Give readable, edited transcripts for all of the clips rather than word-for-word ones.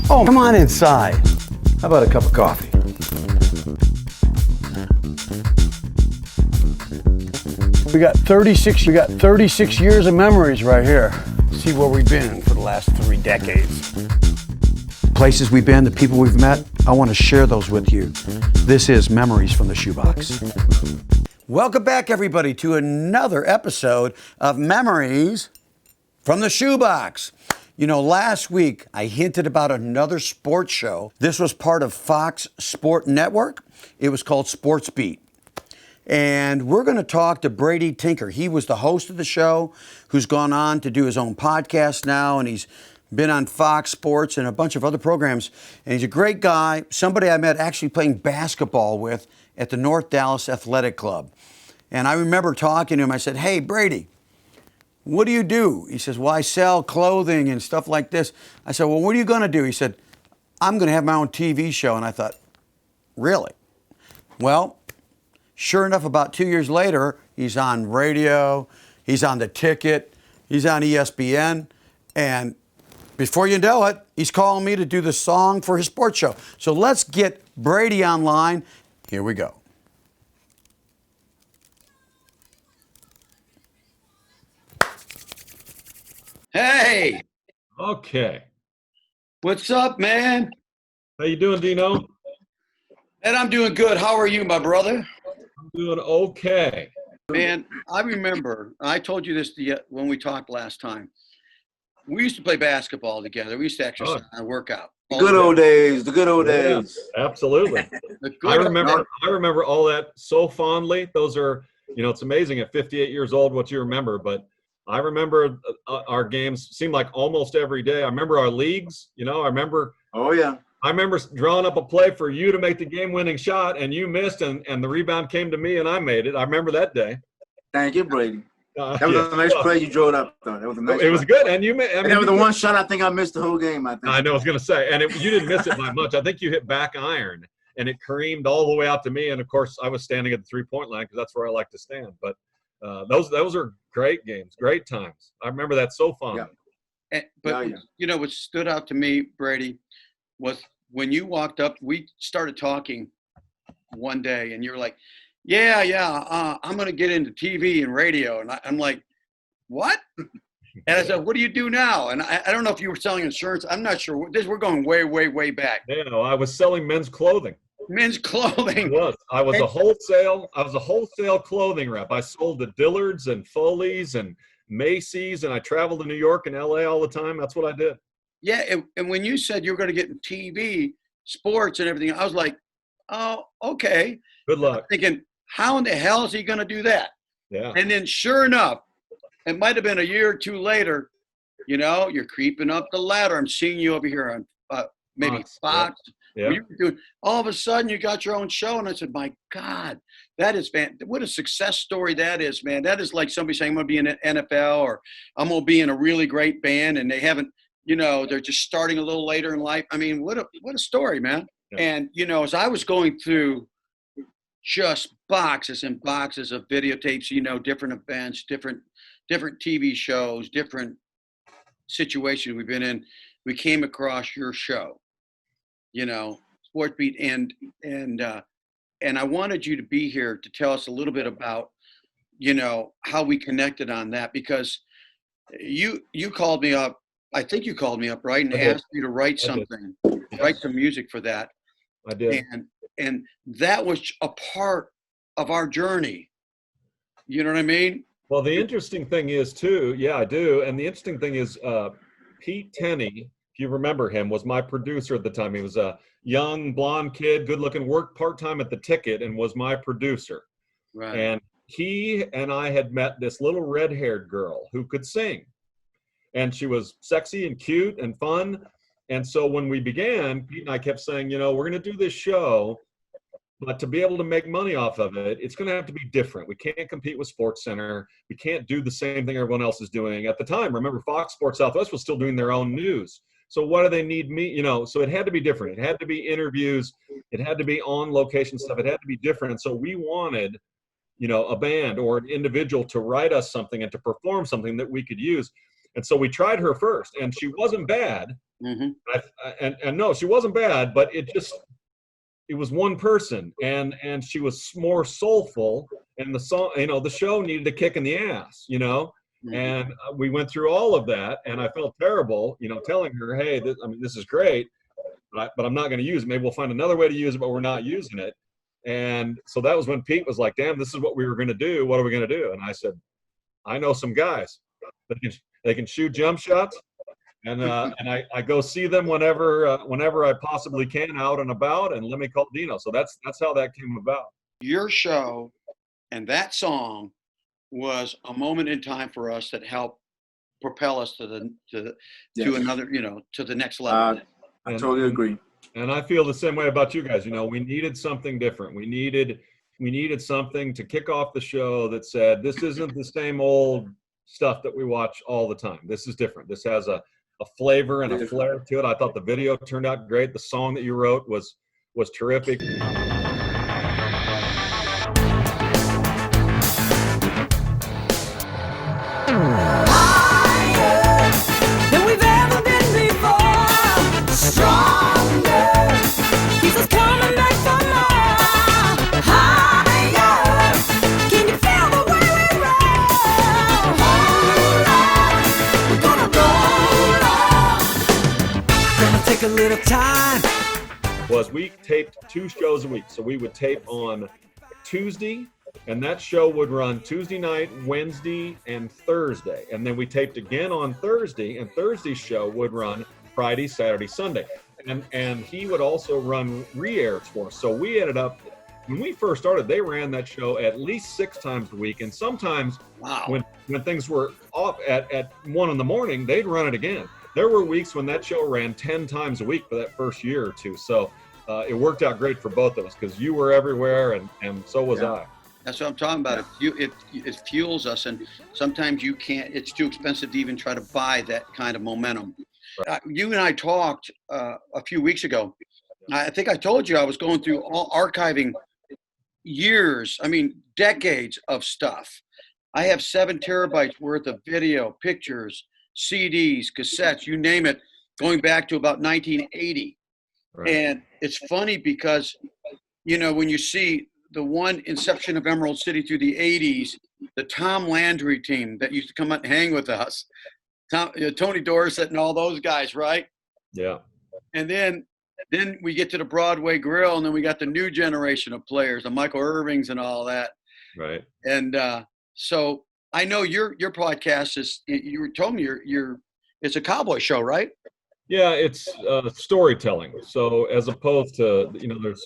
Oh, come on inside. How about a cup of coffee? We got 36 years of memories right here. See where we've been for the last 3 decades. Places we've been, the people we've met, I want to share those with you. This is Memories from the Shoebox. Welcome back, everybody, to another episode of Memories from the Shoebox. You know, last week I hinted about another sports show. This was part of Fox Sport Network. It was called Sports Beat. And we're going to talk to Brady Tinker. He was the host of the show, who's gone on to do his own podcast now, and he's been on Fox Sports and a bunch of other programs. And he's a great guy, somebody I met actually playing basketball with at the North Dallas Athletic Club. And I remember talking to him. I said, "Hey, Brady, what do you do?" He says, "Well, I sell clothing and stuff like this." I said, "Well, what are you going to do?" He said, "I'm going to have my own TV show." And I thought, really? Well, sure enough, about 2 years later, he's on radio, he's on The Ticket, he's on ESPN, and before you know it, he's calling me to do the song for his sports show. So let's get Brady online. Here we go. Hey, Okay. what's up, man? How you doing, Dino? And I'm doing good. How are you, my brother? I'm doing okay. Man, I remember, I told you this when we talked last time. We used to play basketball together. We used to exercise and work out. The good old days. The good old Yeah, days. absolutely. The I good remember all that so fondly. Those are, it's amazing at 58 years old what you remember, but I remember our games seemed like almost every day. I remember our leagues, I remember Oh, yeah. drawing up a play for you to make the game-winning shot, and you missed, and the rebound came to me, and I made it. I remember that day. Thank you, Brady. That was Yeah. a nice play you drew it up, though. That was a nice It was play. good, and you made. And that was the one shot I think I missed the whole game, I think. I know, I was going to say, and you didn't miss it by much. I think you hit back iron, and it careened all the way out to me. And, of course, I was standing at the three-point line because that's where I like to stand. But those are great games, great times. I remember that so fondly. Yeah. But, what stood out to me, Brady, was when you walked up, we started talking one day, and you were like, I'm going to get into TV and radio. And I'm like, what? And I said, what do you do now? And I don't know if you were selling insurance. I'm not sure. We're going way, way, way back. Yeah, I was selling men's clothing. Men's clothing. I was a wholesale clothing rep. I sold to Dillard's and Foley's and Macy's, and I traveled to New York and LA all the time. That's what I did. Yeah, and when you said you were going to get in TV, sports and everything, I was like, oh, okay. Good luck. Thinking, how in the hell is he going to do that? Yeah. And then sure enough, it might have been a year or two later, you're creeping up the ladder. I'm seeing you over here on maybe Fox. Yeah. All of a sudden, you got your own show. And I said, my God, that is what a success story that is, man. That is like somebody saying, I'm going to be in the NFL or I'm going to be in a really great band. And they haven't, they're just starting a little later in life. I mean, what a story, man. Yeah. And, as I was going through just boxes and boxes of videotapes, different events, different TV shows, different situations we've been in, we came across your show, Sports Beat, and I wanted you to be here to tell us a little bit about, how we connected on that, because you called me up. I think you called me up, right, and asked me to write something, write some music for that. I did. And that was a part of our journey. You know what I mean? Well, the interesting thing is, too, yeah, I do. And the interesting thing is Pete Tenney, if you remember him, was my producer at the time. He was a young, blonde kid, good-looking, worked part-time at the Ticket and was my producer. Right. And he and I had met this little red-haired girl who could sing. And she was sexy and cute and fun. And so when we began, Pete and I kept saying, we're going to do this show, but to be able to make money off of it, it's going to have to be different. We can't compete with SportsCenter. We can't do the same thing everyone else is doing. At the time, remember, Fox Sports Southwest was still doing their own news. So why do they need me? So it had to be different. It had to be interviews. It had to be on location stuff. It had to be different. And so we wanted, a band or an individual to write us something and to perform something that we could use. And so we tried her first, and she wasn't bad. Mm-hmm. And no, she wasn't bad, but it was one person, and she was more soulful, and the song, the show needed a kick in the ass, Mm-hmm. and we went through all of that, and I felt terrible, telling her, hey, this is great, but I'm not going to use it. Maybe we'll find another way to use it, but we're not using it. And so that was when Pete was like, damn, this is what we were going to do. What are we going to do? And I said, I know some guys that they can shoot jump shots. And I go see them whenever I possibly can, out and about, and let me call Dino. So that's how that came about. Your show and that song was a moment in time for us that helped propel us to another, to the next level. I totally agree. And I feel the same way about you guys. We needed something different. We needed something to kick off the show that said, this isn't the same old stuff that we watch all the time. This is different. This has a flavor and a flair to it. I thought the video turned out great. The song that you wrote was terrific. A little time. Was we taped 2 shows a week. So we would tape on Tuesday, and that show would run Tuesday night, Wednesday, and Thursday. And then we taped again on Thursday, and Thursday's show would run Friday, Saturday, Sunday. And he would also run re-airs for us. So we ended up, when we first started, they ran that show at least 6 times a week. And sometimes when things were off at 1 in the morning, they'd run it again. There were weeks when that show ran 10 times a week for that first year or two. So it worked out great for both of us because you were everywhere and so was I. That's what I'm talking about. It fuels us, and sometimes you can't. It's too expensive to even try to buy that kind of momentum. Right. You and I talked a few weeks ago. I think I told you I was going through archiving years, decades of stuff. I have 7 terabytes worth of video, pictures, CDs, cassettes, you name it, going back to about 1980. Right. And it's funny because, when you see the one inception of Emerald City through the 80s, the Tom Landry team that used to come out and hang with us, Tony Dorsett and all those guys, right? Yeah. And then we get to the Broadway Grill, and then we got the new generation of players, the Michael Irvings and all that. Right. And so I know your podcast is, you told me it's a cowboy show, right? Yeah, it's storytelling. So as opposed to,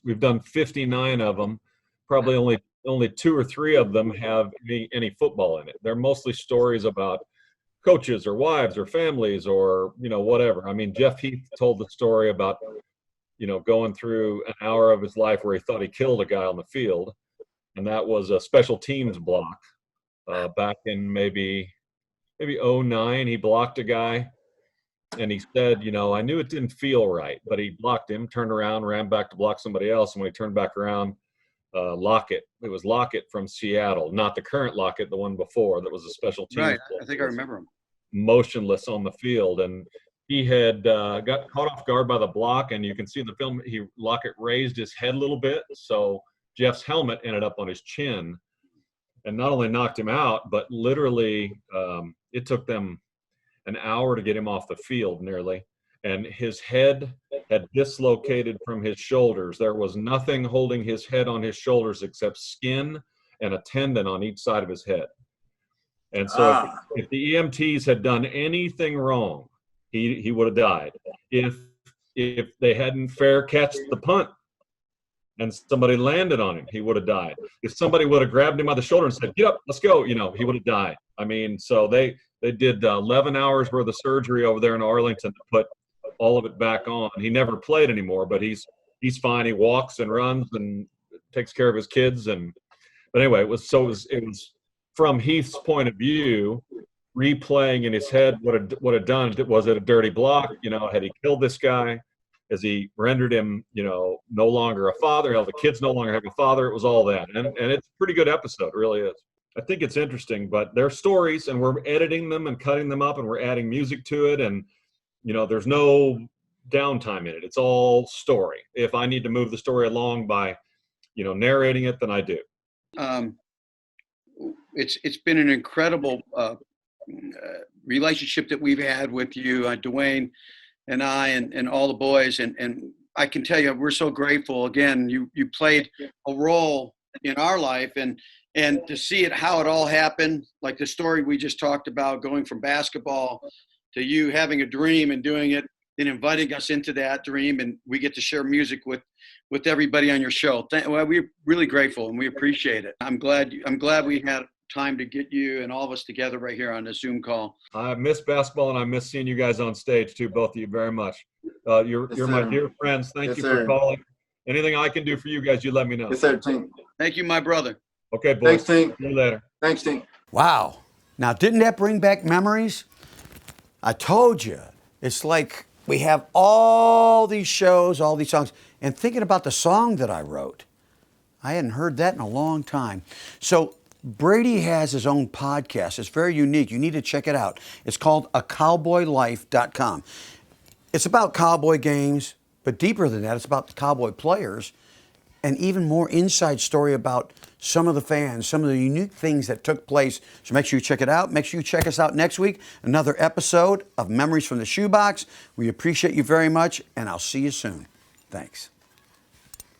we've done 59 of them, probably only 2 or 3 of them have any football in it. They're mostly stories about coaches or wives or families or, whatever. Jeff Heath told the story about, going through an hour of his life where he thought he killed a guy on the field. And that was a special teams block. Back in maybe 2009, he blocked a guy, and he said, I knew it didn't feel right, but he blocked him, turned around, ran back to block somebody else, and when he turned back around, Lockett, it was Lockett from Seattle, not the current Lockett, the one before that was a special team. Right, I think I remember him. Motionless on the field, and he had got caught off guard by the block, and you can see in the film, Lockett raised his head a little bit, so Jeff's helmet ended up on his chin. And not only knocked him out, but literally it took them an hour to get him off the field nearly. And his head had dislocated from his shoulders. There was nothing holding his head on his shoulders except skin and a tendon on each side of his head. And so if the EMTs had done anything wrong, he would have died. If they hadn't fair catched the punt, and somebody landed on him, he would have died. If somebody would have grabbed him by the shoulder and said, get up, let's go, he would have died. So they did 11 hours worth of surgery over there in Arlington to put all of it back on. He never played anymore, but he's fine. He walks and runs and takes care of his kids. But anyway, it was from Heath's point of view, replaying in his head what had done. Was it a dirty block? Had he killed this guy? As he rendered him, no longer a father, the kids no longer have a father. It was all that. And it's a pretty good episode, it really is. I think it's interesting, but they're stories, and we're editing them and cutting them up, and we're adding music to it. And, there's no downtime in it. It's all story. If I need to move the story along by, narrating it, then I do. It's been an incredible relationship that we've had with you, Dwayne and I, and all the boys, and I can tell you we're so grateful. Again, you played a role in our life, and to see it, how it all happened, like the story we just talked about, going from basketball to you having a dream and doing it, and inviting us into that dream, and we get to share music with everybody on your show. Well, we're really grateful, and we appreciate it. I'm glad we had time to get you and all of us together right here on the Zoom call. I miss basketball, and I miss seeing you guys on stage too, both of you, very much. You're my dear friends. Thank you for calling. Anything I can do for you guys, you let me know. Yes, sir, Tink. Thank you, my brother. Okay, boys. Thanks, Tink. See you later. Thanks, Tink. Wow. Now, didn't that bring back memories? I told you. It's like we have all these shows, all these songs, and thinking about the song that I wrote. I hadn't heard that in a long time. So Brady has his own podcast. It's very unique. You need to check it out. It's called acowboylife.com. It's about cowboy games, but deeper than that, it's about the cowboy players, and even more inside story about some of the fans, some of the unique things that took place. So make sure you check it out. Make sure you check us out next week. Another episode of Memories from the Shoebox. We appreciate you very much, and I'll see you soon. Thanks.